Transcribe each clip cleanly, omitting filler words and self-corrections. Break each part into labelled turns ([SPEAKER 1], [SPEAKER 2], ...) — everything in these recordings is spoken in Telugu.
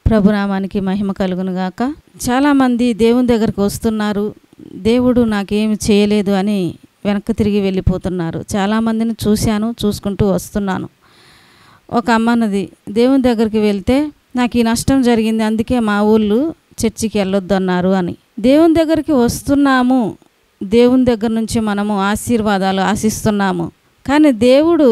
[SPEAKER 1] ప్రభునామానికి మహిమ కలుగును గాక. చాలామంది దేవుని దగ్గరికి వస్తున్నారు, దేవుడు నాకేమి చేయలేదు అని వెనక్కి తిరిగి వెళ్ళిపోతున్నారు. చాలామందిని చూసుకుంటూ వస్తున్నాను. ఒక అమ్మన్నది, దేవుని దగ్గరికి వెళ్తే నాకు ఈ నష్టం జరిగింది, అందుకే మా ఊళ్ళు చర్చికి వెళ్ళొద్దు అన్నారు అని. దేవుని దగ్గరికి వస్తున్నాము, దేవుని దగ్గర నుంచి మనము ఆశీర్వాదాలు ఆశిస్తున్నాము, కానీ దేవుడు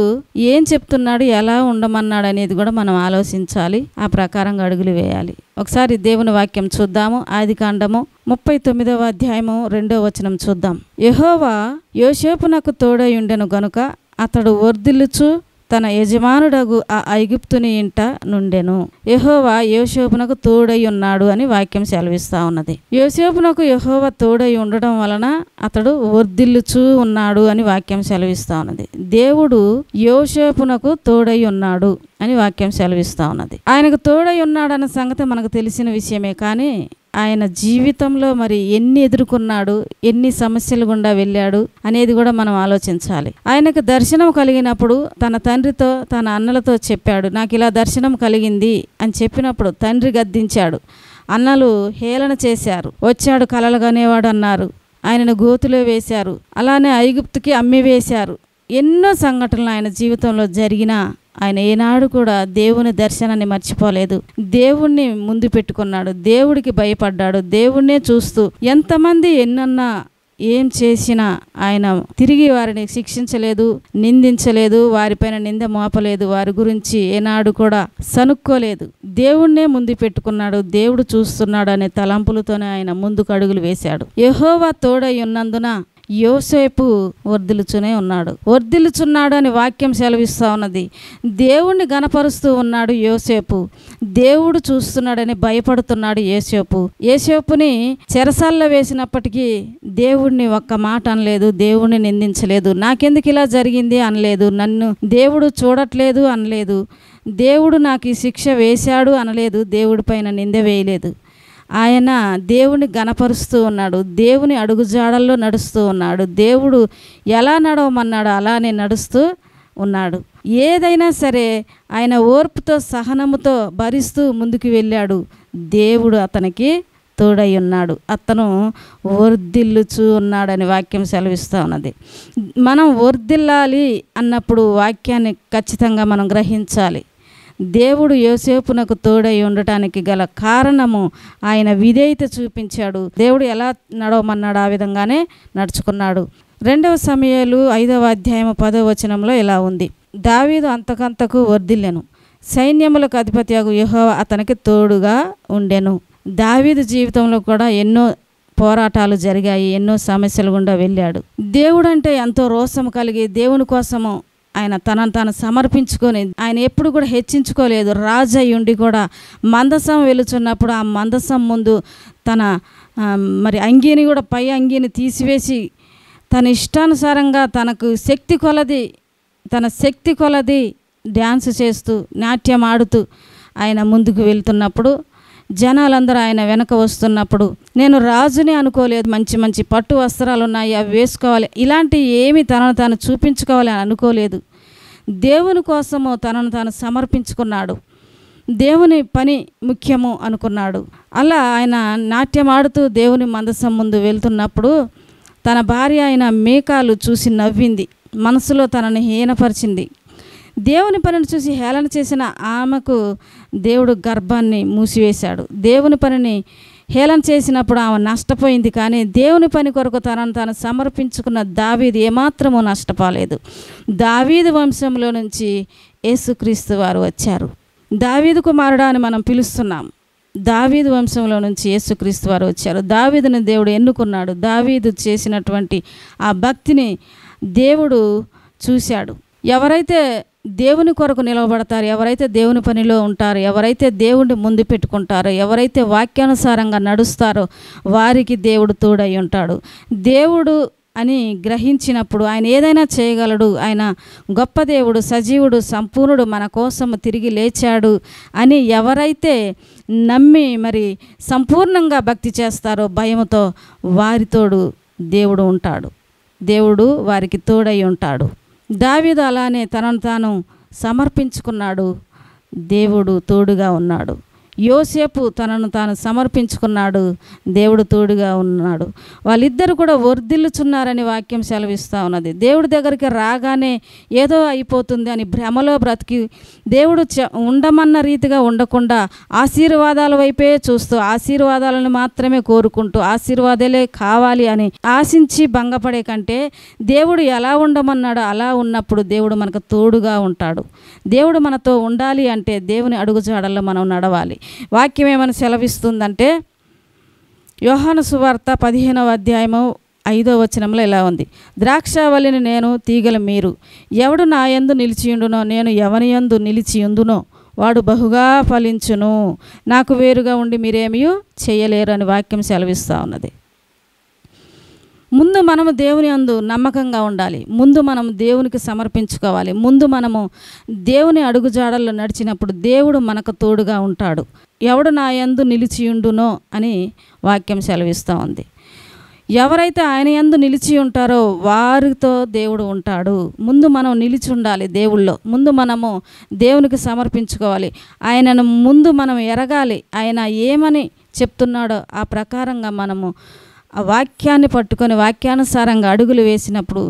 [SPEAKER 1] ఏం చెప్తున్నాడు, ఎలా ఉండమన్నాడు అనేది కూడా మనం ఆలోచించాలి. ఆ ప్రకారంగా అడుగులు వేయాలి. ఒకసారి దేవుని వాక్యం చూద్దాము. ఆదికాండము 39వ అధ్యాయము 2వ వచనం చూద్దాం. యెహోవా యోసేపునకు తోడై ఉండెను గనుక అతడు వర్ధిల్లుచు తన యజమానుడగు ఆ ఐగుప్తుని ఇంట నుండెను. యెహోవా యోసేపునకు తోడై ఉన్నాడు అని వాక్యం సెలవిస్తా ఉన్నది. యోసేపునకు యెహోవా తోడై ఉండడం వలన అతడు వర్ధిల్లుచూ ఉన్నాడు అని వాక్యం సెలవిస్తా ఉన్నది. దేవుడు యోసేపునకు తోడై ఉన్నాడు అని వాక్యం సెలవిస్తా ఉన్నది. ఆయనకు తోడై ఉన్నాడన్న సంగతి మనకు తెలిసిన విషయమే, కానీ ఆయన జీవితంలో మరి ఎన్ని ఎదుర్కొన్నాడు, ఎన్ని సమస్యలు గుండా వెళ్ళాడు అనేది కూడా మనం ఆలోచించాలి. ఆయనకు దర్శనం కలిగినప్పుడు తన తండ్రితో తన అన్నలతో చెప్పాడు, నాకు ఇలా దర్శనం కలిగింది అని చెప్పినప్పుడు తండ్రి గద్దించాడు, అన్నలు హేళన చేశారు. వచ్చాడు కలలు కనేవాడు అన్నారు, ఆయనను గోతులో వేశారు, అలానే ఐగుప్తుకి అమ్మి వేశారు. ఎన్నో సంఘటనలు ఆయన జీవితంలో జరిగినా ఆయన ఏనాడు కూడా దేవుని దర్శనాన్ని మర్చిపోలేదు. దేవుణ్ణి ముందు పెట్టుకున్నాడు, దేవుడికి భయపడ్డాడు, దేవుణ్ణే చూస్తూ ఎంతమంది ఎన్నన్నా ఏం చేసినా ఆయన తిరిగి వారిని శిక్షించలేదు, నిందించలేదు, వారిపైన నింద మోపలేదు, వారి గురించి ఏనాడు కూడా సనుక్కోలేదు. దేవుణ్ణే ముందు పెట్టుకున్నాడు, దేవుడు చూస్తున్నాడు అనే తలంపులతోనే ఆయన ముందుకు అడుగులు వేశాడు. యెహోవా తోడై ఉన్నందున యోసేపు వర్ధిల్లుచున్నాడు అని వాక్యం సెలవిస్తూ ఉన్నది. దేవుణ్ణి గణపరుస్తూ ఉన్నాడు యోసేపు, దేవుడు చూస్తున్నాడని భయపడుతున్నాడు యోసేపు. యోసేపుని చెరసాల్లో వేసినప్పటికీ దేవుడిని ఒక్క మాట అనలేదు, దేవుణ్ణి నిందించలేదు, నాకెందుకు ఇలా జరిగింది అనలేదు, నన్ను దేవుడు చూడట్లేదు అనలేదు, దేవుడు నాకు ఈ శిక్ష వేశాడు అనలేదు, దేవుడి పైన నింద వేయలేదు. ఆయన దేవుని గణపరుస్తూ ఉన్నాడు, దేవుని అడుగుజాడల్లో నడుస్తూ ఉన్నాడు, దేవుడు ఎలా నడవమన్నాడో అలానే నడుస్తూ ఉన్నాడు. ఏదైనా సరే ఆయన ఓర్పుతో సహనముతో భరిస్తూ ముందుకు వెళ్ళాడు. దేవుడు అతనికి తోడై ఉన్నాడు, అతను వర్ధిల్లుచూ ఉన్నాడని వాక్యం సెలవిస్తూ ఉన్నది. మనం వర్ధిల్లాలి అన్నప్పుడు వాక్యాన్ని ఖచ్చితంగా మనం గ్రహించాలి. దేవుడు యోసేపునకు తోడై ఉండటానికి గల కారణము ఆయన విధేయత చూపించాడు. దేవుడు ఎలా నడవమన్నాడు ఆ విధంగానే నడుచుకున్నాడు. 2వ సమూయేలు 5వ అధ్యాయము 10వ వచనంలో ఇలా ఉంది, దావీదు అంతకంతకు వర్ధిల్లెను, సైన్యములకు అధిపతియగు యెహోవా అతనికి తోడుగా ఉండెను. దావీదు జీవితంలో కూడా ఎన్నో పోరాటాలు జరిగాయి, ఎన్నో సమస్యలు గుండా వెళ్ళాడు. దేవుడు అంటే ఎంతో రోషము కలిగి దేవుని కోసము ఆయన తనను తాను సమర్పించుకొని, ఆయన ఎప్పుడు కూడా హెచ్చించుకోలేదు. రాజు అయి ఉండి కూడా మందసం వెళుచున్నప్పుడు ఆ మందసం ముందు తన మరి అంగీని కూడా పై అంగీని తీసివేసి తన ఇష్టానుసారంగా తనకు తన శక్తి కొలది డ్యాన్స్ చేస్తూ నాట్యం ఆడుతూ ఆయన ముందుకు వెళ్తున్నప్పుడు జనాలందరూ ఆయన వెనక వస్తున్నప్పుడు, నేను రాజుని అనుకోలేదు, మంచి మంచి పట్టు వస్త్రాలు ఉన్నాయి అవి వేసుకోవాలి, ఇలాంటి ఏమి తనను తాను చూపించుకోవాలి అని అనుకోలేదు. దేవుని కోసము తనను తాను సమర్పించుకున్నాడు, దేవుని పని ముఖ్యము అనుకున్నాడు. అలా ఆయన నాట్యం ఆడుతూ దేవుని మందసం ముందు వెళ్తున్నప్పుడు తన భార్య అయిన మీకాలు చూసి నవ్వింది, మనసులో తనని హీనపరిచింది. దేవుని పనిని చూసి హేళన చేసిన ఆమెకు దేవుడు గర్భాన్ని మూసివేశాడు. దేవుని పనిని హేళన చేసినప్పుడు ఆమె నష్టపోయింది, కానీ దేవుని పని కొరకు తనను తాను సమర్పించుకున్న దావీదు ఏమాత్రమూ నష్టపోలేదు. దావీదు వంశంలో నుంచి యేసుక్రీస్తు వారు వచ్చారు. దావీదు కుమారుడా అని మనం పిలుస్తున్నాం. దావీదు వంశంలో నుంచి యేసుక్రీస్తు వారు వచ్చారు. దావీదుని దేవుడు ఎన్నుకున్నాడు. దావీదు చేసినటువంటి ఆ భక్తిని దేవుడు చూశాడు. ఎవరైతే దేవుని కొరకు నిలవబడతారు, ఎవరైతే దేవుని పనిలో ఉంటారో, ఎవరైతే దేవుడిని ముందు పెట్టుకుంటారో, ఎవరైతే వాక్యానుసారంగా నడుస్తారో వారికి దేవుడు తోడై ఉంటాడు. దేవుడు అని గ్రహించినప్పుడు ఆయన ఏదైనా చేయగలడు, ఆయన గొప్ప దేవుడు, సజీవుడు, సంపూర్ణుడు, మన కోసం తిరిగి లేచాడు అని ఎవరైతే నమ్మి మరి సంపూర్ణంగా భక్తి చేస్తారో భయముతో వారితోడు దేవుడు ఉంటాడు. దేవుడు వారికి తోడై ఉంటాడు. దావీదు అలానే తనను తాను సమర్పించుకున్నాడు, దేవుడు తోడుగా ఉన్నాడు. యోసేపు తనను తాను సమర్పించుకున్నాడు, దేవుడు తోడుగా ఉన్నాడు. వాళ్ళిద్దరు కూడా వర్ధిల్లుచున్నారని వాక్యం సెలవిస్తూ ఉన్నది. దేవుడి దగ్గరికి రాగానే ఏదో అయిపోతుంది అని భ్రమలో బ్రతికి దేవుడు ఉండమన్న రీతిగా ఉండకుండా ఆశీర్వాదాల వైపే చూస్తూ ఆశీర్వాదాలను మాత్రమే కోరుకుంటూ ఆశీర్వాదాలే కావాలి అని ఆశించి భంగపడే కంటే దేవుడు ఎలా ఉండమన్నాడో అలా ఉన్నప్పుడు దేవుడు మనకు తోడుగా ఉంటాడు. దేవుడు మనతో ఉండాలి అంటే దేవుని అడుగుజాడల్లో మనం నడవాలి. వాక్యం ఏమని సెలవిస్తుందంటే యోహాను సువార్త 15వ అధ్యాయము 5వ వచనంలో ఇలా ఉంది. ద్రాక్షావల్లిని నేను, తీగలు మీరు. ఎవడు నా యందు నిలిచియుండునో నేను ఎవని యందు నిలిచియుందునో వాడు బహుగా ఫలించును. నాకు వేరుగా ఉండి మీరేమీ చేయలేరు అని వాక్యం సెలవిస్తూ ఉన్నది. ముందు మనము దేవుని యందు నమ్మకంగా ఉండాలి. ముందు మనం దేవునికి సమర్పించుకోవాలి. ముందు మనము దేవుని అడుగుజాడల్లో నడిచినప్పుడు దేవుడు మనకు తోడుగా ఉంటాడు. ఎవడు నా యందు నిలిచియుండునో అని వాక్యం సెలవిస్తూ ఉంది. ఎవరైతే ఆయన యందు నిలిచి ఉంటారో వారితో దేవుడు ఉంటాడు. ముందు మనం నిలిచి ఉండాలి దేవుళ్ళో. ముందు మనము దేవునికి సమర్పించుకోవాలి. ఆయనను ముందు మనం ఎరగాలి. ఆయన ఏమని చెప్తున్నాడో ఆ ప్రకారంగా మనము ఆ వాక్యాన్ని పట్టుకొని వాక్యానుసారంగా అడుగులు వేసినప్పుడు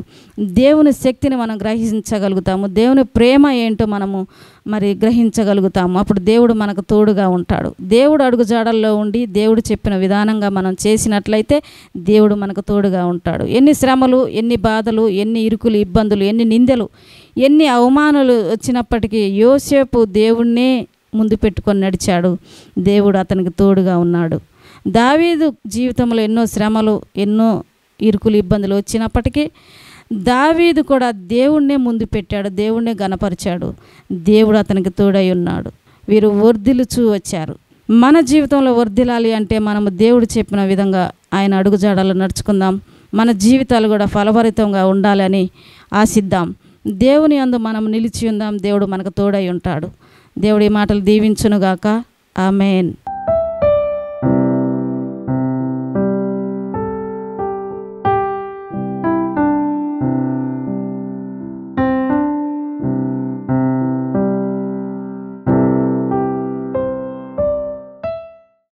[SPEAKER 1] దేవుని శక్తిని మనం గ్రహించగలుగుతాము. దేవుని ప్రేమ ఏంటో మనము గ్రహించగలుగుతాము. అప్పుడు దేవుడు మనకు తోడుగా ఉంటాడు. దేవుడు అడుగుజాడల్లో ఉండి దేవుడు చెప్పిన విధానంగా మనం చేసినట్లయితే దేవుడు మనకు తోడుగా ఉంటాడు. ఎన్ని శ్రమలు, ఎన్ని బాధలు, ఎన్ని ఇరుకులు, ఇబ్బందులు, ఎన్ని నిందలు, ఎన్ని అవమానాలు వచ్చినప్పటికీ యోసేపు దేవుణ్ణే ముందు పెట్టుకొని నడిచాడు. దేవుడు అతనికి తోడుగా ఉన్నాడు. దావీదు జీవితంలో ఎన్నో శ్రమలు, ఎన్నో ఇరుకులు, ఇబ్బందులు వచ్చినప్పటికీ దావీదు కూడా దేవుణ్ణే ముందు పెట్టాడు, దేవుణ్ణే గణపరిచాడు. దేవుడు అతనికి తోడై ఉన్నాడు. వీరు వర్ధిల్లుచూ వచ్చారు. మన జీవితంలో వర్ధిల్లాలి అంటే మనము దేవుడు చెప్పిన విధంగా ఆయన అడుగుజాడల్లో నడుచుకుందాం. మన జీవితాలు కూడా ఫలభరితంగా ఉండాలని ఆశిద్దాం. దేవుని యందు మనం నిలిచి ఉందాం. దేవుడు మనకు తోడై ఉంటాడు. దేవుడి మాటలు దీవించునుగాక. ఆమేన్.